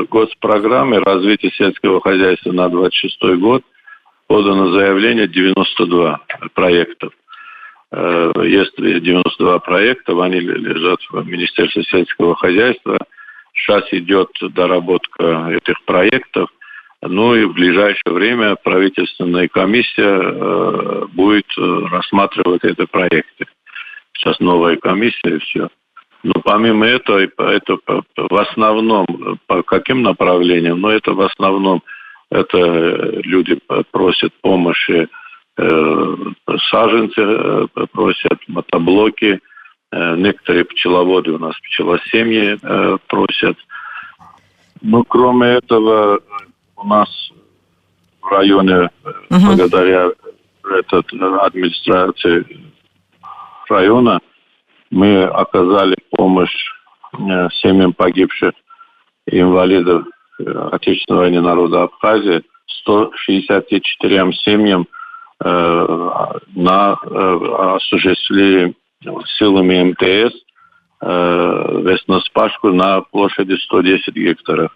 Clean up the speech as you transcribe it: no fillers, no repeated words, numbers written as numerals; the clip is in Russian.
госпрограмме развития сельского хозяйства на 26 год подано заявление 92 проектов. Есть 92 проекта, они лежат в Министерстве сельского хозяйства. Сейчас идет доработка этих проектов. Ну и в ближайшее время правительственная комиссия будет рассматривать эти проекты. Сейчас новая комиссия и все. Но помимо этого, это в основном, по каким направлениям? Ну, это в основном, это люди просят помощи, саженцы просят, мотоблоки, некоторые пчеловоды у нас, пчелосемьи просят. Но кроме этого, у нас в районе, благодаря администрации района, мы оказали помощь семьям погибших инвалидов Отечественной войны народа Абхазии, 164 семьям осуществили силами МТС весноспашку на площади 110 гектаров.